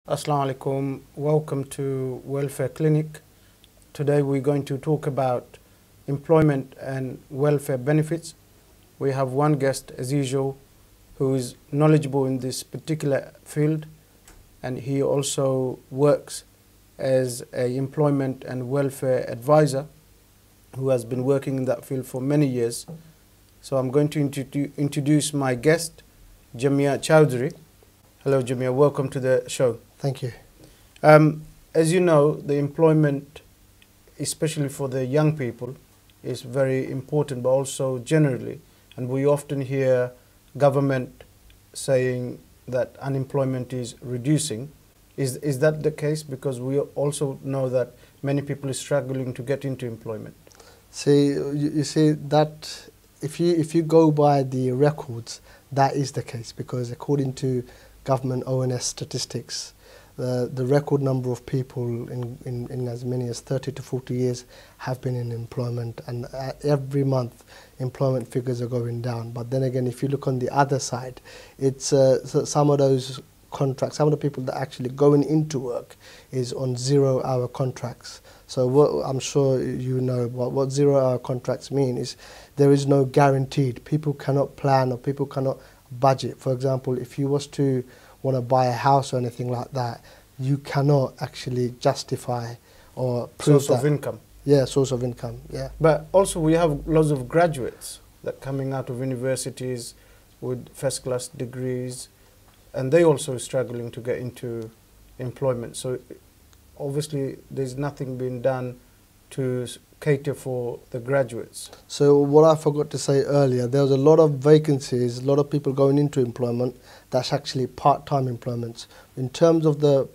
Assalamu alaikum. Welcome to Welfare Clinic. Today we're going to talk about employment and welfare benefits. We have one guest, as usual, who is knowledgeable in this particular field, and he also works as an employment and welfare advisor who has been working in that field for many years. So I'm going to introduce my guest, Jamir Chowdhury. Hello, Jamir. Welcome to the show. Thank you. As you know, the employment, especially for the young people, is very important, but also generally. And we often hear government saying that unemployment is reducing. Is that the case? Because we also know that many people are struggling to get into employment. See, you see that if you go by the records, that is the case, because according to government ONS statistics, the record number of people in as many as 30 to 40 years have been in employment, and every month employment figures are going down. But then again, if you look on the other side, it's so some of those contracts, some of the people that are actually going into work is on 0-hour contracts. So what I'm sure you know what 0-hour contracts mean is there is no guaranteed. People cannot plan or people cannot budget. For example, if you was to want to buy a house or anything like that, you cannot actually justify or prove source of income. Yeah, source of income, yeah. But also we have lots of graduates that coming out of universities with first-class degrees, and they also struggling to get into employment. So obviously there's nothing being done to cater for the graduates. So what I forgot to say earlier, there was a lot of vacancies, a lot of people going into employment that's actually part-time employments. In terms of the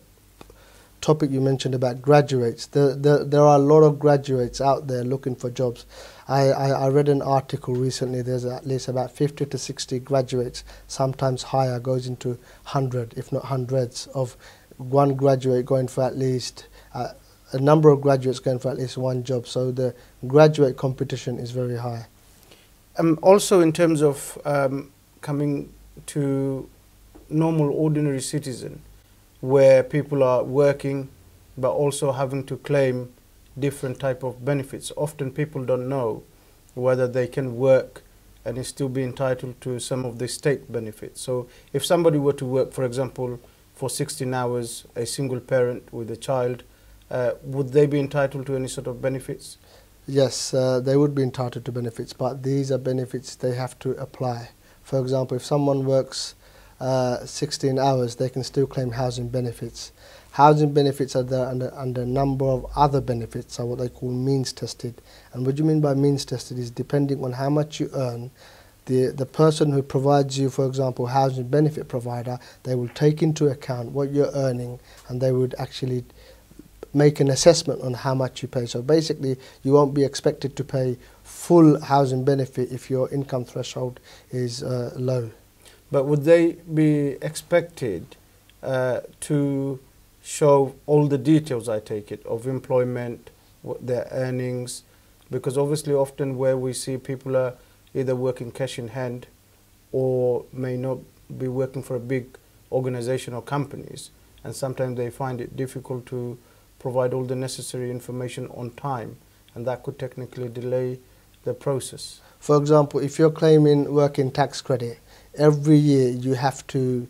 topic you mentioned about graduates, there are a lot of graduates out there looking for jobs. I read an article recently, there's at least about 50 to 60 graduates, sometimes higher, goes into 100, if not hundreds, of one graduate going for at least a number of graduates going for at least one job. So the graduate competition is very high. Also in terms of coming to normal ordinary citizen, where people are working but also having to claim different type of benefits. Often people don't know whether they can work and still be entitled to some of the state benefits. So if somebody were to work, for example, for 16 hours, a single parent with a child, would they be entitled to any sort of benefits? Yes, they would be entitled to benefits, but these are benefits they have to apply. For example, if someone works 16 hours, they can still claim housing benefits. Housing benefits are there under a number of other benefits, are what they call means tested. And what you mean by means tested is depending on how much you earn, the person who provides you, for example, housing benefit provider, they will take into account what you're earning, and they would actually make an assessment on how much you pay. So basically, you won't be expected to pay full housing benefit if your income threshold is low. But would they be expected to show all the details, I take it, of employment, what their earnings? Because obviously often where we see people are either working cash in hand or may not be working for a big organization or companies, and sometimes they find it difficult to provide all the necessary information on time, and that could technically delay the process. For example, if you're claiming working tax credit, every year you have to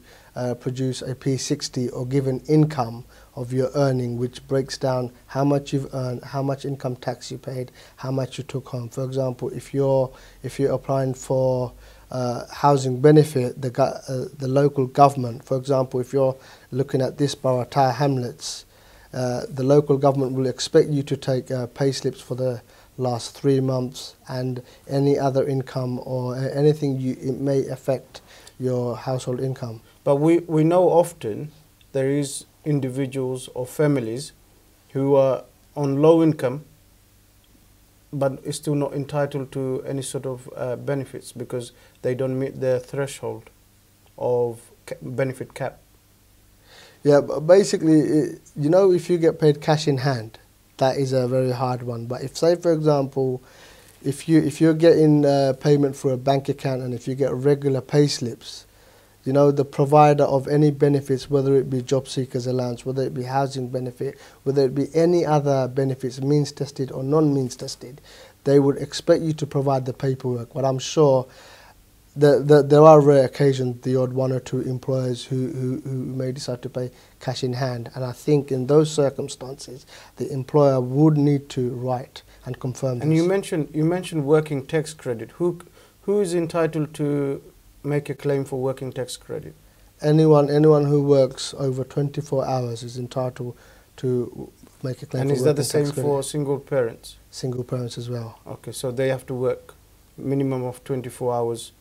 produce a P60 or give an income of your earning, which breaks down how much you've earned, how much income tax you paid, how much you took home. For example, if you're applying for housing benefit, the local government, for example, if you're looking at this borough, Tower Hamlets, the local government will expect you to take pay slips for the last 3 months and any other income or anything it may affect your household income. But we know often there is individuals or families who are on low income but is still not entitled to any sort of benefits because they don't meet their threshold of benefit cap. Yeah, but basically, you know, if you get paid cash in hand, that is a very hard one. But if, say, for example, if you're getting payment for a bank account and if you get regular pay slips, you know, the provider of any benefits, whether it be job seekers allowance, whether it be housing benefit, whether it be any other benefits, means tested or non-means tested, they would expect you to provide the paperwork. But I'm sure there are rare occasions, the odd one or two employers who may decide to pay cash in hand. And I think in those circumstances, the employer would need to write and confirm And this. you mentioned working tax credit. Who is entitled to make a claim for working tax credit? Anyone who works over 24 hours is entitled to make a claim. And for is that the working same tax for credit. single parents? Single parents as well? Okay, so they have to work minimum of 24 hours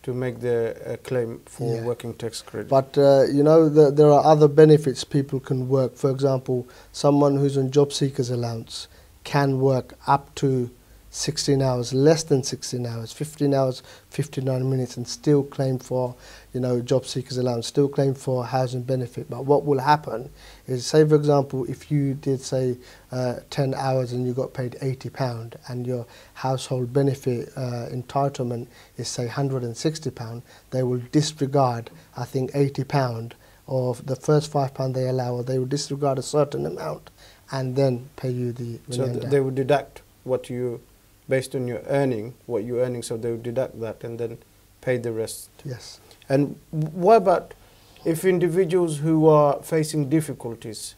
to make the claim for working tax credit. But you know, there are other benefits people can work. For example, someone who's on job seekers allowance can work up to 16 hours, less than 16 hours, 15 hours, 59 minutes, and still claim for, you know, job seekers allowance, still claim for housing benefit. But what will happen is, say for example, if you did say 10 hours and you got paid £80 and your household benefit entitlement is say £160, they will disregard, I think, £80 of the first £5 they allow, or they will disregard a certain amount and then pay you the remainder. So they would deduct what you, based on your earning, what you're earning, so they would deduct that and then pay the rest. Yes. And what about if individuals who are facing difficulties,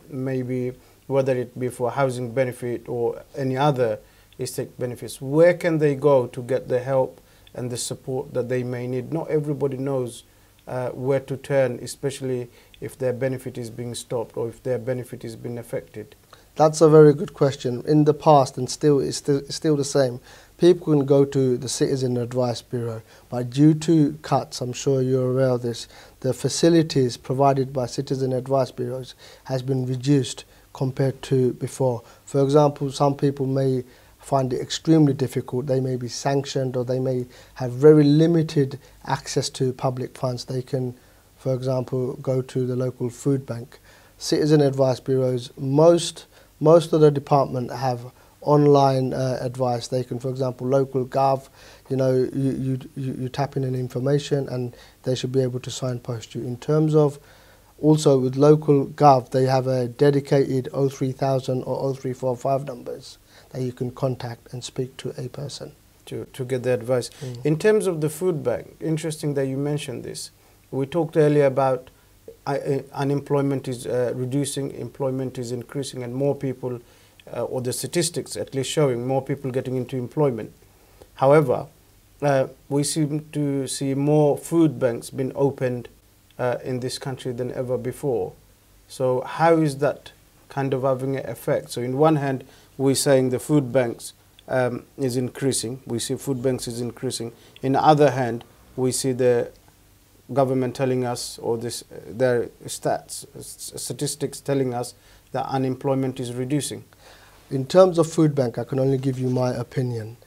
maybe whether it be for housing benefit or any other estate benefits, where can they go to get the help and the support that they may need? Not everybody knows where to turn, especially if their benefit is being stopped or if their benefit is being affected. That's a very good question. In the past, and it's still the same, people can go to the Citizen Advice Bureau, but due to cuts, I'm sure you're aware of this, the facilities provided by Citizen Advice Bureaus has been reduced compared to before. For example, some people may find it extremely difficult, they may be sanctioned, or they may have very limited access to public funds. They can, for example, go to the local food bank. Citizen Advice Bureaus, most of the department have online advice. They can, for example, local gov, you know, you tap in an information and they should be able to signpost you. In terms of also with local gov, they have a dedicated 03000 or 0345 numbers that you can contact and speak to a person. To get the advice. In terms of the food bank, interesting that you mentioned this. We talked earlier about unemployment is reducing, employment is increasing, and more people, or the statistics at least showing more people getting into employment. However, we seem to see more food banks being opened in this country than ever before. So how is that kind of having an effect? So in one hand, we're saying the food banks is increasing. We see food banks is increasing. In the other hand, we see the government telling us, or their statistics telling us that unemployment is reducing. In terms of food bank, I can only give you my opinion.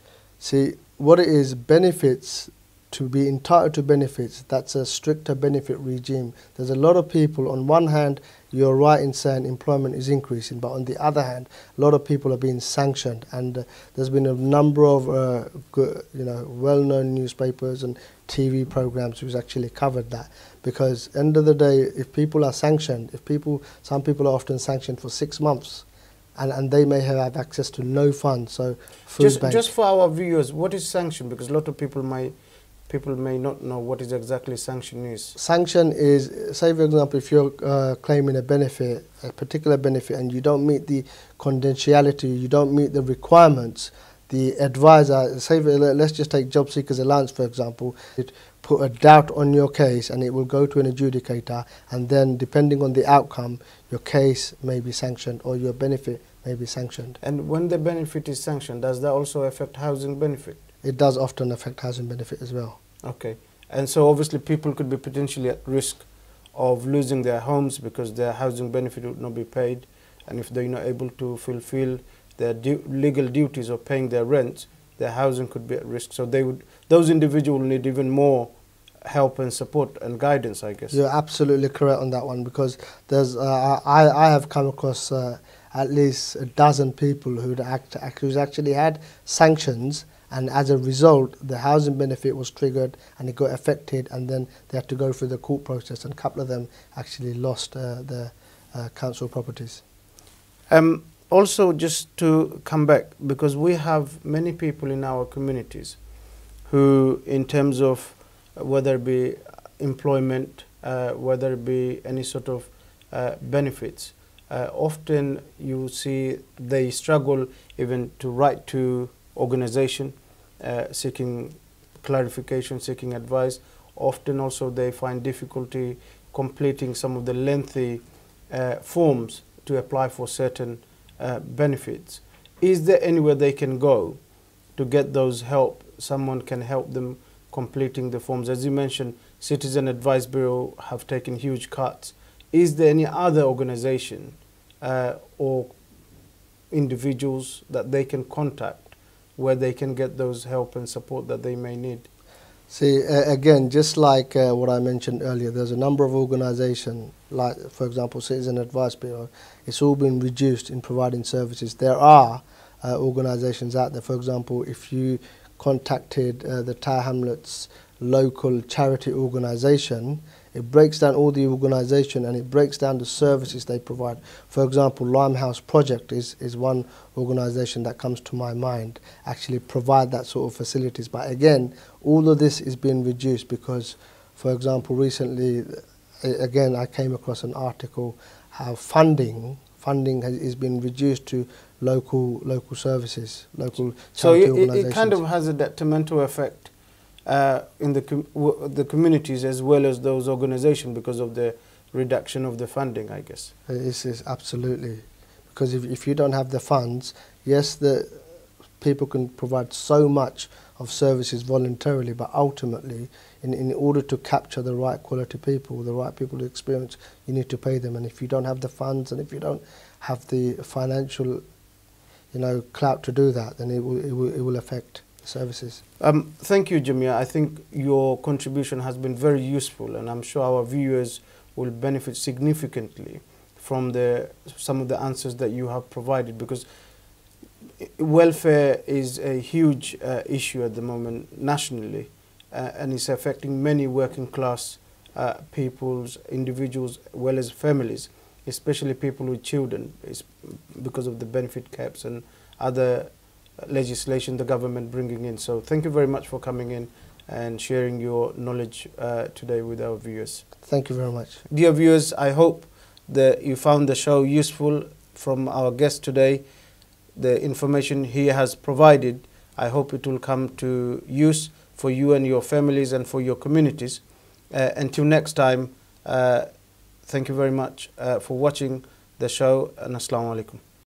See, what it is, benefits, to be entitled to benefits, that's a stricter benefit regime. There's a lot of people, on one hand, you're right in saying employment is increasing, but on the other hand, a lot of people are being sanctioned, and there's been a number of well-known newspapers and TV programs who's actually covered that. Because end of the day, if people are sanctioned, some people are often sanctioned for 6 months, and they may have access to no funds. So just for our viewers, what is sanction? Because a lot of people may not know what is exactly sanction is. Sanction is, say for example, if you're claiming a benefit, a particular benefit, and you don't meet the confidentiality, you don't meet the requirements, the advisor, let's just take job seekers allowance for example, it put a doubt on your case and it will go to an adjudicator, and then depending on the outcome, your case may be sanctioned or your benefit may be sanctioned. And when the benefit is sanctioned, does that also affect housing benefit? It does often affect housing benefit as well. Okay. And so obviously people could be potentially at risk of losing their homes because their housing benefit would not be paid, and if they're not able to fulfill their legal duties of paying their rent, their housing could be at risk. So those individuals need even more help and support and guidance, I guess. You're absolutely correct on that one, because there's I have come across at least a dozen people who's actually had sanctions and as a result the housing benefit was triggered and it got affected, and then they had to go through the court process, and a couple of them actually lost their council properties. Also, just to come back, because we have many people in our communities who, in terms of whether it be employment, whether it be any sort of benefits, often you see they struggle even to write to organization seeking clarification, seeking advice. Often also they find difficulty completing some of the lengthy forms to apply for certain benefits. Is there anywhere they can go to get those help? Someone can help them completing the forms. As you mentioned, Citizen Advice Bureau have taken huge cuts. Is there any other organization or individuals that they can contact where they can get those help and support that they may need? See, again, just like what I mentioned earlier, there's a number of organisations, like, for example, Citizen Advice Bureau. It's all been reduced in providing services. There are organisations out there. For example, if you contacted the Tower Hamlets local charity organisation, it breaks down all the organisation and it breaks down the services they provide. For example, Limehouse Project is one organisation that comes to my mind, actually provide that sort of facilities. But again, all of this is being reduced because, for example, recently, again, I came across an article how funding is being reduced to local services, local charity organisations. So it kind of has a detrimental effect in the communities as well as those organisations because of the reduction of the funding, I guess. It is absolutely, because if you don't have the funds, yes, the people can provide so much of services voluntarily, but ultimately, in order to capture the right quality people, the right people to experience, you need to pay them. And if you don't have the funds and if you don't have the financial, clout to do that, then it will affect services. Thank you, Jamir. I think your contribution has been very useful, and I'm sure our viewers will benefit significantly from some of the answers that you have provided, because welfare is a huge issue at the moment nationally, and it's affecting many working class peoples, individuals, as well as families, especially people with children. It's because of the benefit caps and other legislation the government bringing in. So thank you very much for coming in and sharing your knowledge today with our viewers. Thank you very much. Dear viewers, I hope that you found the show useful from our guest today. The information he has provided, I hope it will come to use for you and your families and for your communities. Until next time, thank you very much for watching the show, and Assalamu alaikum.